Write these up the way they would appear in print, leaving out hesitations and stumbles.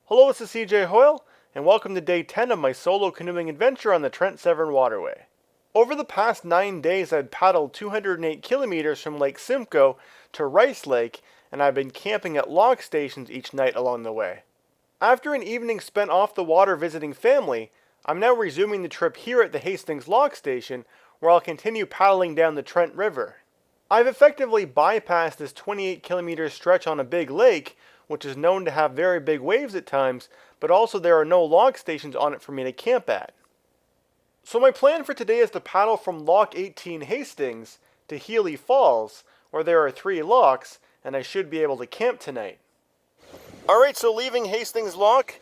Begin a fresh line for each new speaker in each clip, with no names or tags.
Hello, this is cjhoyle, and welcome to day 10 of my solo canoeing adventure on the Trent-Severn Waterway. Over the past 9 days, I've paddled 208 kilometers from Lake Simcoe to Rice Lake, and I've been camping at log stations each night along the way. After an evening spent off the water visiting family, I'm now resuming the trip here at the Hastings log station, where I'll continue paddling down the Trent River. I've effectively bypassed this 28 kilometer stretch on a big lake, which is known to have very big waves at times, but also there are no log stations on it for me to camp at. So my plan for today is to paddle from Lock 18 Hastings to Healey Falls, where there are 3 locks, and I should be able to camp tonight. Alright, so leaving Hastings Lock,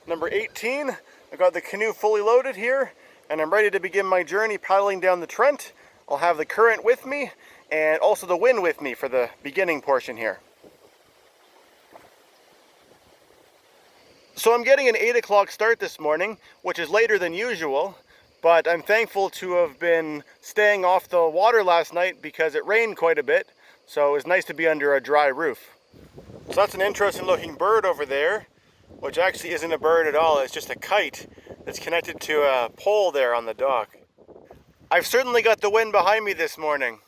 number 18, I've got the canoe fully loaded here, and I'm ready to begin my journey paddling down the Trent. I'll have the current with me, and also the wind with me for the beginning portion here. So I'm getting an 8 o'clock start this morning, which is later than usual, but I'm thankful to have been staying off the water last night because it rained quite a bit, so it was nice to be under a dry roof. So that's an interesting looking bird over there, which actually isn't a bird at all, it's just a kite that's connected to a pole there on the dock. I've certainly got the wind behind me this morning.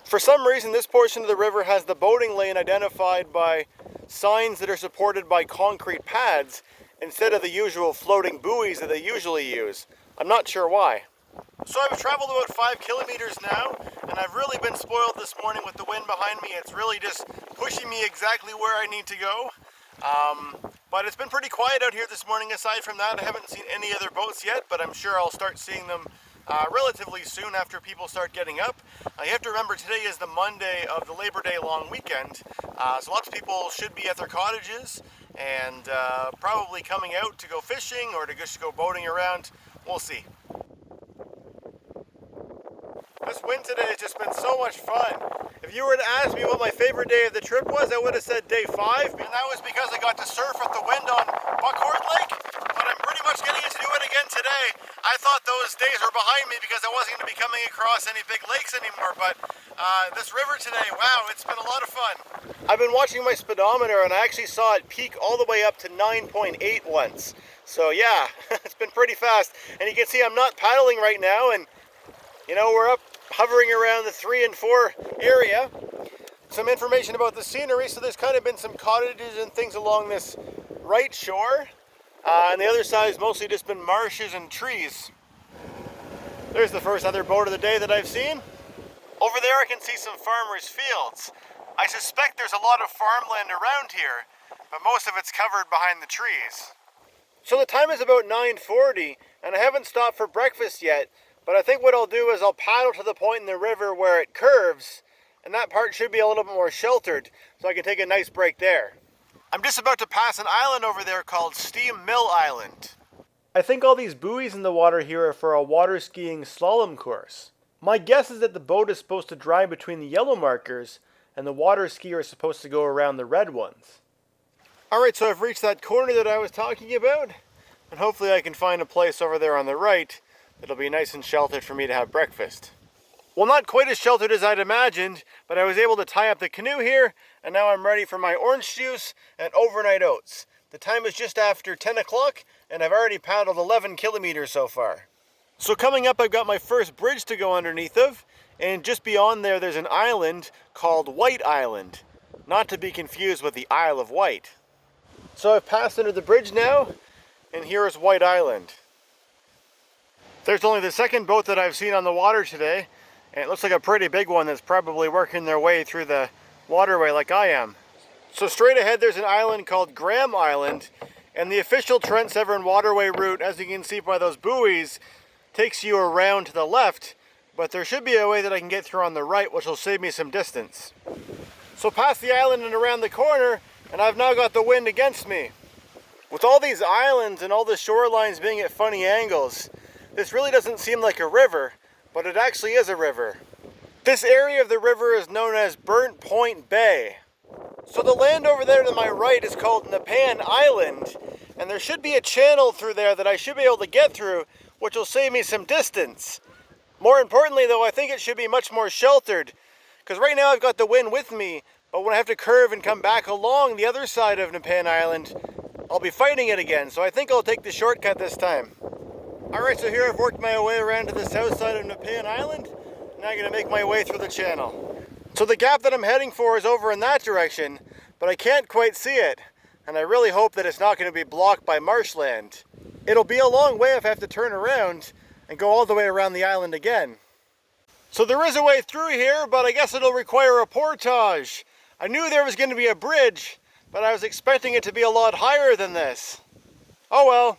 For some reason, this portion of the river has the boating lane identified by signs that are supported by concrete pads instead of the usual floating buoys that they usually use. I'm not sure why. So I've traveled about 5 kilometers now, and I've really been spoiled this morning with the wind behind me. It's really just pushing me exactly where I need to go. But it's been pretty quiet out here this morning. Aside from that, I haven't seen any other boats yet, but I'm sure I'll start seeing them relatively soon after people start getting up. You have to remember today is the Monday of the Labor Day long weekend, so lots of people should be at their cottages and probably coming out to go fishing or to just go boating around. We'll see. This wind today has just been so much fun. If you were to ask me what my favorite day of the trip was, I would have said day 5, and that was because I got to surf at the wind on Buckhorn Lake, but I'm pretty much getting to do it again today. I thought those days were behind me because I wasn't going to be coming across any big lakes anymore, but this river today, wow, it's been a lot of fun. I've been watching my speedometer and I actually saw it peak all the way up to 9.8 once. So yeah, it's been pretty fast. And you can see I'm not paddling right now, and you know, we're up hovering around the 3 and 4 area. Some information about the scenery. So there's kind of been some cottages and things along this right shore. And the other side has mostly just been marshes and trees. There's the first other boat of the day that I've seen. Over there I can see some farmers' fields. I suspect there's a lot of farmland around here, but most of it's covered behind the trees. So the time is about 9:40, and I haven't stopped for breakfast yet, but I think what I'll do is I'll paddle to the point in the river where it curves, and that part should be a little bit more sheltered, so I can take a nice break there. I'm just about to pass an island over there called Steam Mill Island. I think all these buoys in the water here are for a water skiing slalom course. My guess is that the boat is supposed to drive between the yellow markers, and the water skier is supposed to go around the red ones. Alright, so I've reached that corner that I was talking about, and hopefully I can find a place over there on the right that'll be nice and sheltered for me to have breakfast. Well, not quite as sheltered as I'd imagined, but I was able to tie up the canoe here, and now I'm ready for my orange juice and overnight oats. The time is just after 10 o'clock, and I've already paddled 11 kilometers so far. So coming up, I've got my first bridge to go underneath of, and just beyond there, there's an island called Wight Island, not to be confused with the Isle of Wight. So I've passed under the bridge now, and here is Wight Island. There's only the second boat that I've seen on the water today, and it looks like a pretty big one that's probably working their way through the waterway like I am. So straight ahead there's an island called Graham Island, and the official Trent-Severn Waterway route, as you can see by those buoys, takes you around to the left, but there should be a way that I can get through on the right, which will save me some distance. So past the island and around the corner, and I've now got the wind against me. With all these islands and all the shorelines being at funny angles, this really doesn't seem like a river, but it actually is a river. This area of the river is known as Burnt Point Bay. So the land over there to my right is called Nappan Island, and there should be a channel through there that I should be able to get through, which will save me some distance. More importantly though, I think it should be much more sheltered, because right now I've got the wind with me, but when I have to curve and come back along the other side of Nappan Island, I'll be fighting it again, so I think I'll take the shortcut this time. Alright, so here I've worked my way around to the south side of Nappan Island. Now I'm going to make my way through the channel. So the gap that I'm heading for is over in that direction, but I can't quite see it. And I really hope that it's not going to be blocked by marshland. It'll be a long way if I have to turn around and go all the way around the island again. So there is a way through here, but I guess it'll require a portage. I knew there was going to be a bridge, but I was expecting it to be a lot higher than this. Oh well.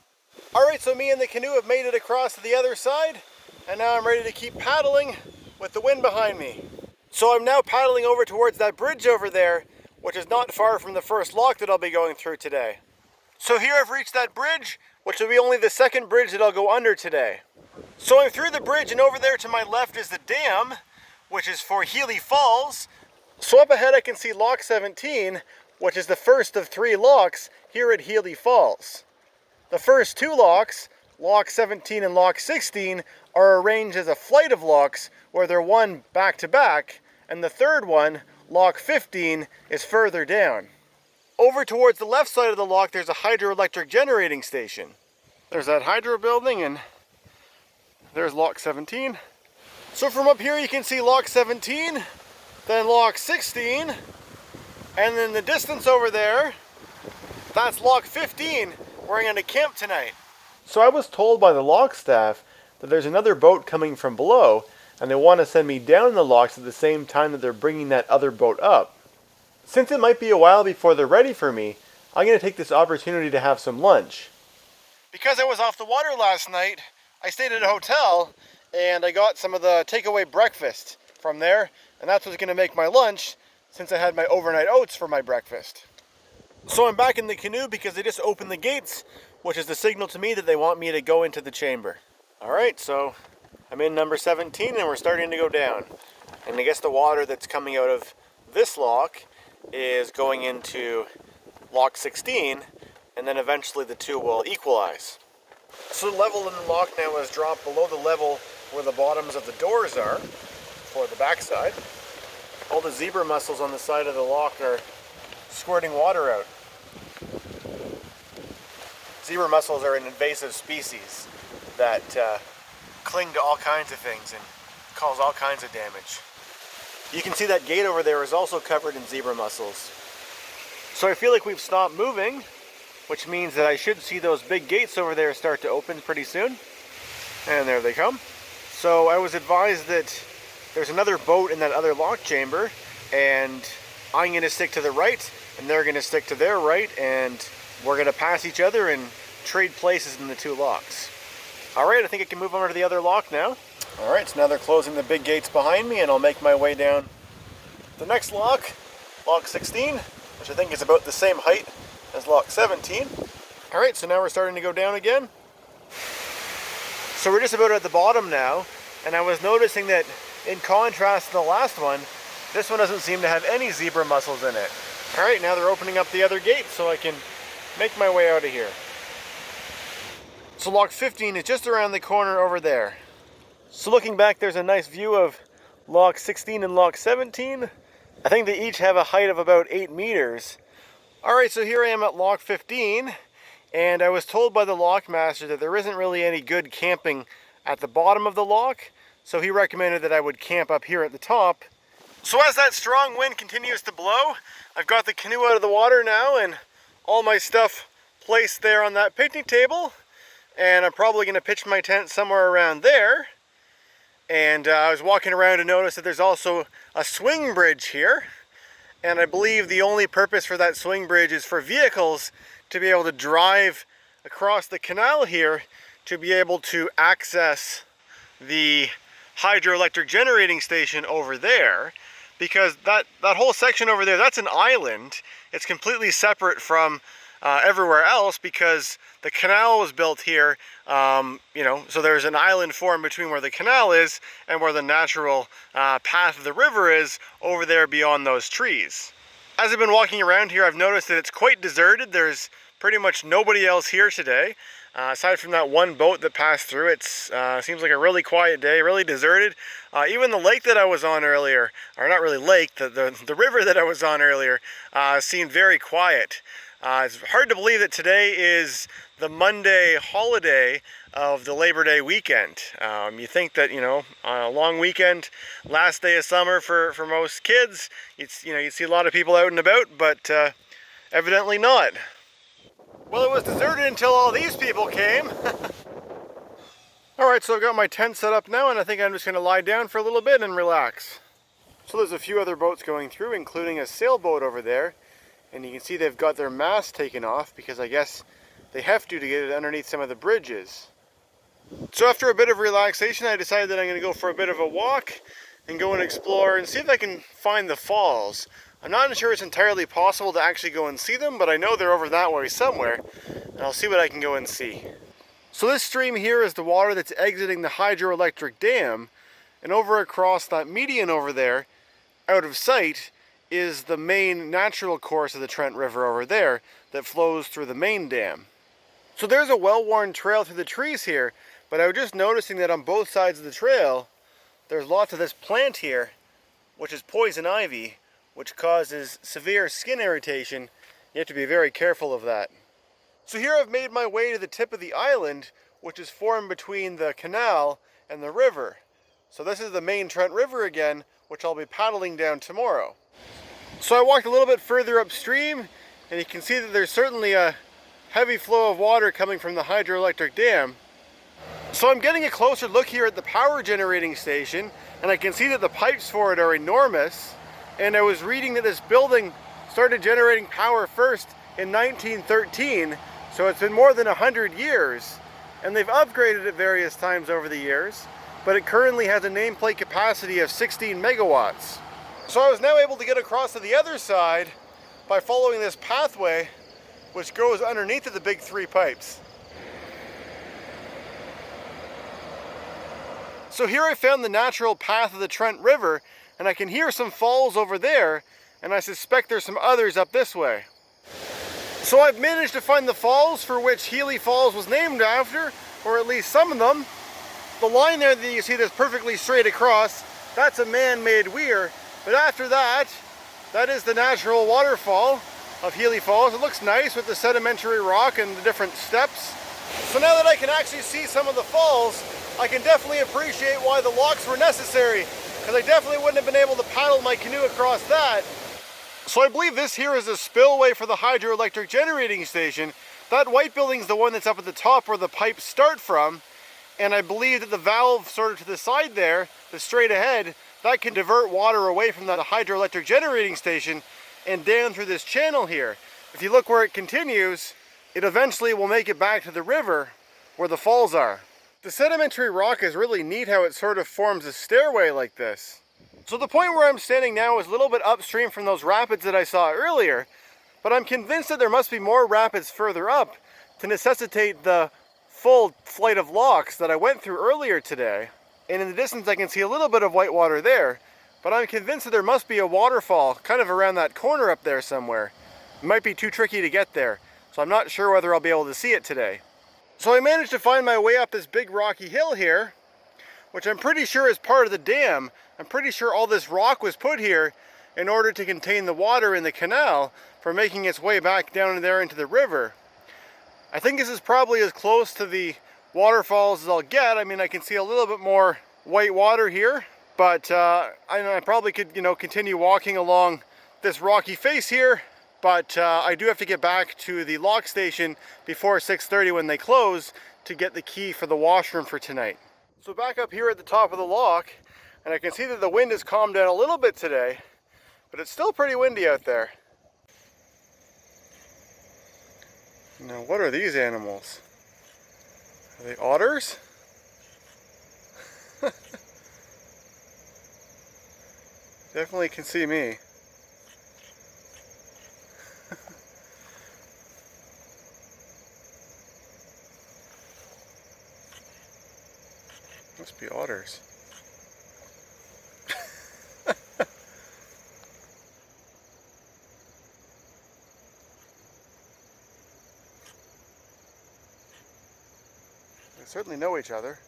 Alright, so me and the canoe have made it across to the other side, and now I'm ready to keep paddling with the wind behind me. So I'm now paddling over towards that bridge over there, which is not far from the first lock that I'll be going through today. So here I've reached that bridge, which will be only the second bridge that I'll go under today. So I'm through the bridge, and over there to my left is the dam, which is for Healey Falls. So up ahead I can see Lock 17, which is the first of 3 locks here at Healey Falls. The first 2 locks, Lock 17 and Lock 16, are arranged as a flight of locks where they're one back to back, and the third one, Lock 15, is further down. Over towards the left side of the lock there's a hydroelectric generating station. There's that hydro building, and there's Lock 17. So from up here you can see Lock 17, then Lock 16, and then the distance over there, that's Lock 15, where I'm going to camp tonight. So I was told by the lock staff that there's another boat coming from below, and they want to send me down the locks at the same time that they're bringing that other boat up. Since it might be a while before they're ready for me, I'm going to take this opportunity to have some lunch. Because I was off the water last night, I stayed at a hotel, and I got some of the takeaway breakfast from there, and that's what's going to make my lunch, since I had my overnight oats for my breakfast. So I'm back in the canoe because they just opened the gates, which is the signal to me that they want me to go into the chamber. Alright, so I'm in number 17 and we're starting to go down. And I guess the water that's coming out of this lock is going into Lock 16, and then eventually the two will equalize. So the level in the lock now has dropped below the level where the bottoms of the doors are for the backside. All the zebra mussels on the side of the lock are squirting water out. Zebra mussels are an invasive species that cling to all kinds of things and cause all kinds of damage. You can see that gate over there is also covered in zebra mussels. So I feel like we've stopped moving, which means that I should see those big gates over there start to open pretty soon. And there they come. So I was advised that there's another boat in that other lock chamber, and I'm going to stick to the right, and they're going to stick to their right, and we're going to pass each other and trade places in the 2 locks. Alright, I think I can move over to the other lock now. Alright, so now they're closing the big gates behind me, and I'll make my way down the next lock, Lock 16, which I think is about the same height as Lock 17. Alright, so now we're starting to go down again. So we're just about at the bottom now, and I was noticing that in contrast to the last one, this one doesn't seem to have any zebra mussels in it. Alright, now they're opening up the other gate so I can make my way out of here. So Lock 15 is just around the corner over there. So looking back, there's a nice view of Lock 16 and Lock 17. I think they each have a height of about 8 meters. Alright, so here I am at Lock 15, and I was told by the lock master that there isn't really any good camping at the bottom of the lock, so he recommended that I would camp up here at the top. So as that strong wind continues to blow, I've got the canoe out of the water now and all my stuff placed there on that picnic table, and I'm probably going to pitch my tent somewhere around there. And I was walking around and noticed that there's also a swing bridge here, and I believe the only purpose for that swing bridge is for vehicles to be able to drive across the canal here to be able to access the hydroelectric generating station over there, because that whole section over there, that's an island. It's completely separate from everywhere else because the canal was built here, so there's an island formed between where the canal is and where the natural path of the river is over there beyond those trees. As I've been walking around here, I've noticed that it's quite deserted. There's pretty much nobody else here today. Aside from that one boat that passed through, it seems like a really quiet day, really deserted. Even the lake that I was on earlier, or not really lake, the river that I was on earlier, seemed very quiet. It's hard to believe that today is the Monday holiday of the Labor Day weekend. You think that, a long weekend, last day of summer for most kids, you'd see a lot of people out and about, but evidently not. Well, it was deserted until all these people came. Alright, so I've got my tent set up now, and I think I'm just going to lie down for a little bit and relax. So there's a few other boats going through, including a sailboat over there. And you can see they've got their mast taken off because I guess they have to get it underneath some of the bridges. So after a bit of relaxation, I decided that I'm going to go for a bit of a walk and go and explore and see if I can find the falls. I'm not sure it's entirely possible to actually go and see them, but I know they're over that way somewhere, and I'll see what I can go and see. So this stream here is the water that's exiting the hydroelectric dam, and over across that median over there, out of sight, is the main natural course of the Trent River over there that flows through the main dam. So there's a well-worn trail through the trees here, but I was just noticing that on both sides of the trail there's lots of this plant here, which is poison ivy, which causes severe skin irritation. You have to be very careful of that. So here I've made my way to the tip of the island, which is formed between the canal and the river. So this is the main Trent River again, which I'll be paddling down tomorrow. So I walked a little bit further upstream, and you can see that there's certainly a heavy flow of water coming from the hydroelectric dam. So I'm getting a closer look here at the power generating station, and I can see that the pipes for it are enormous. And I was reading that this building started generating power first in 1913, so it's been more than 100 years. And they've upgraded it various times over the years, but it currently has a nameplate capacity of 16 megawatts. So I was now able to get across to the other side by following this pathway which goes underneath of the big three pipes. So here I found the natural path of the Trent River, and I can hear some falls over there, and I suspect there's some others up this way. So I've managed to find the falls for which Healey Falls was named after, or at least some of them. The line there that you see that's perfectly straight across, that's a man-made weir. But after that, that is the natural waterfall of Healey Falls. It looks nice with the sedimentary rock and the different steps. So now that I can actually see some of the falls, I can definitely appreciate why the locks were necessary, because I definitely wouldn't have been able to paddle my canoe across that. So I believe this here is a spillway for the hydroelectric generating station. That white building's the one that's up at the top where the pipes start from, and I believe that the valve sort of to the side there, that's straight ahead, that can divert water away from that hydroelectric generating station and down through this channel here. If you look where it continues, it eventually will make it back to the river where the falls are. The sedimentary rock is really neat how it sort of forms a stairway like this. So the point where I'm standing now is a little bit upstream from those rapids that I saw earlier, but I'm convinced that there must be more rapids further up to necessitate the full flight of locks that I went through earlier today. And in the distance I can see a little bit of white water there, but I'm convinced that there must be a waterfall kind of around that corner up there somewhere. It might be too tricky to get there, so I'm not sure whether I'll be able to see it today. So I managed to find my way up this big rocky hill here, which I'm pretty sure is part of the dam. I'm pretty sure all this rock was put here in order to contain the water in the canal for making its way back down there into the river. I think this is probably as close to the waterfalls as I'll get. I mean, I can see a little bit more white water here, but I probably could, continue walking along this rocky face here, but I do have to get back to the lock station before 6:30 when they close to get the key for the washroom for tonight. So back up here at the top of the lock, and I can see that the wind has calmed down a little bit today, but it's still pretty windy out there. Now, what are these animals? Are they otters? Definitely can see me. Must be otters. They certainly know each other.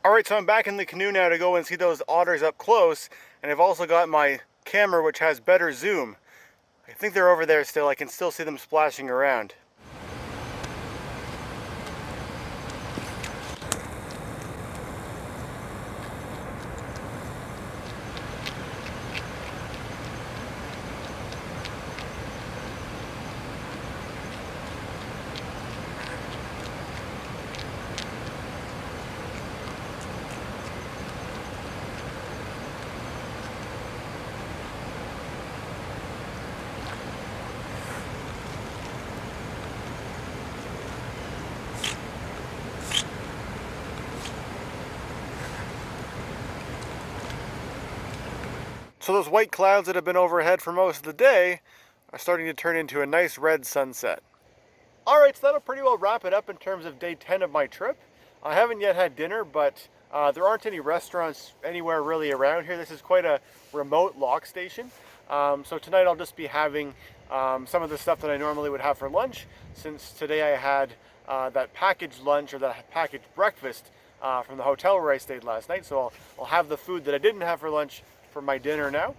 Alright, Alright, so I'm back in the canoe now to go and see those otters up close, and I've also got my camera which has better zoom. I think they're over there still. I can still see them splashing around. So those white clouds that have been overhead for most of the day are starting to turn into a nice red sunset. Alright, so that'll pretty well wrap it up in terms of day 10 of my trip. I haven't yet had dinner, but there aren't any restaurants anywhere really around here. This is quite a remote lock station. So tonight I'll just be having some of the stuff that I normally would have for lunch, since today I had that packaged lunch or that packaged breakfast from the hotel where I stayed last night. So I'll have the food that I didn't have for lunch for my dinner now.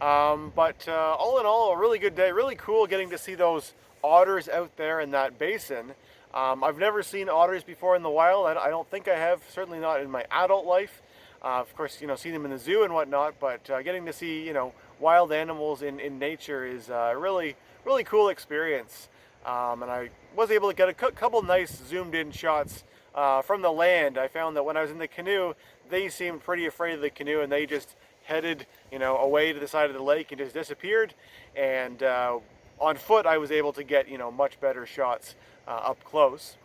But all in all, a really good day. Really cool getting to see those otters out there in that basin. I've never seen otters before in the wild. I don't think I have, certainly not in my adult life. Of course, seen them in the zoo and whatnot, but getting to see, wild animals in nature is a really cool experience. And I was able to get a couple nice zoomed in shots from the land. I found that when I was in the canoe, they seemed pretty afraid of the canoe, and they just headed, away to the side of the lake and just disappeared. And on foot, I was able to get, much better shots up close.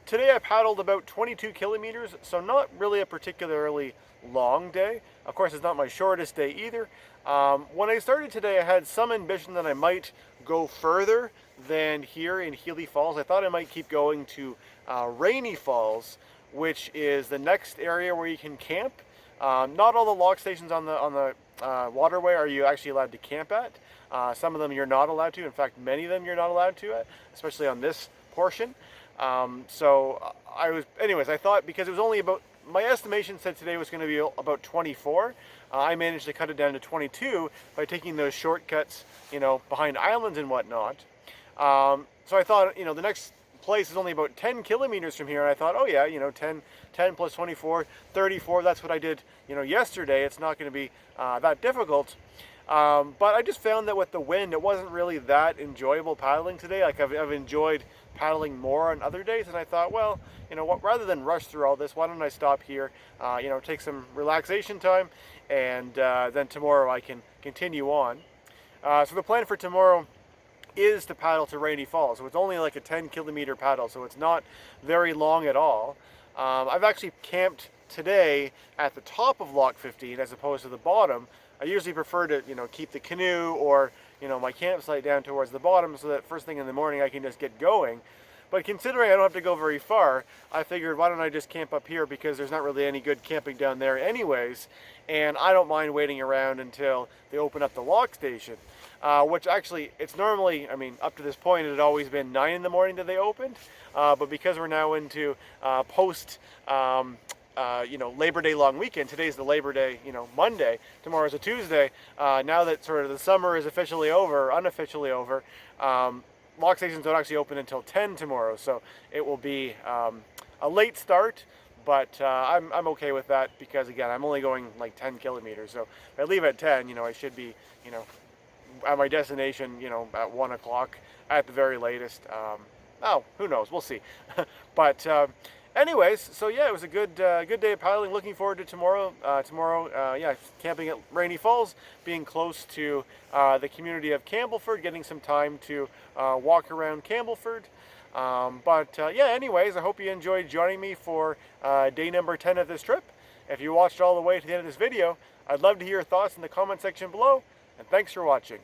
Today I paddled about 22 kilometers, so not really a particularly long day. Of course, it's not my shortest day either. When I started today, I had some ambition that I might go further than here in Healey Falls. I thought I might keep going to Rainy Falls, which is the next area where you can camp. Not all the lock stations on the waterway are you actually allowed to camp at. Some of them you're not allowed to. In fact, many of them you're not allowed to, especially on this portion. So I thought, because it was only about, my estimation said today was going to be about 24. I managed to cut it down to 22 by taking those shortcuts, behind islands and whatnot. So I thought, the next place is only about 10 kilometers from here, and I thought, oh yeah, 10 plus 24, 34, that's what I did, yesterday. It's not going to be that difficult. But I just found that with the wind, it wasn't really that enjoyable paddling today. Like I've enjoyed paddling more on other days, and I thought, well, what, rather than rush through all this, why don't I stop here, take some relaxation time, and then tomorrow I can continue on. So the plan for tomorrow is to paddle to Rainy Falls. So it's only like a 10 kilometer paddle, so it's not very long at all. I've actually camped today at the top of Lock 15 as opposed to the bottom. I usually prefer to, keep the canoe or, my campsite down towards the bottom, so that first thing in the morning I can just get going. But considering I don't have to go very far, I figured, why don't I just camp up here, because there's not really any good camping down there anyways, and I don't mind waiting around until they open up the lock station. Which actually, it's normally, up to this point, it had always been 9 in the morning that they opened, but because we're now into post Labor Day long weekend. Today's the Labor Day, Monday. Tomorrow's a Tuesday. Now that sort of the summer is officially over, unofficially over, lock stations don't actually open until 10 tomorrow. So it will be a late start, but I'm okay with that, because again, I'm only going like 10 kilometers. So if I leave at 10, I should be, at my destination, at 1 o'clock at the very latest. Oh, who knows? We'll see. But anyways, so yeah, it was a good day of paddling. Looking forward to tomorrow. Camping at Rainy Falls, being close to the community of Campbellford, getting some time to walk around Campbellford. Anyways, I hope you enjoyed joining me for day number 10 of this trip. If you watched all the way to the end of this video, I'd love to hear your thoughts in the comment section below, and thanks for watching.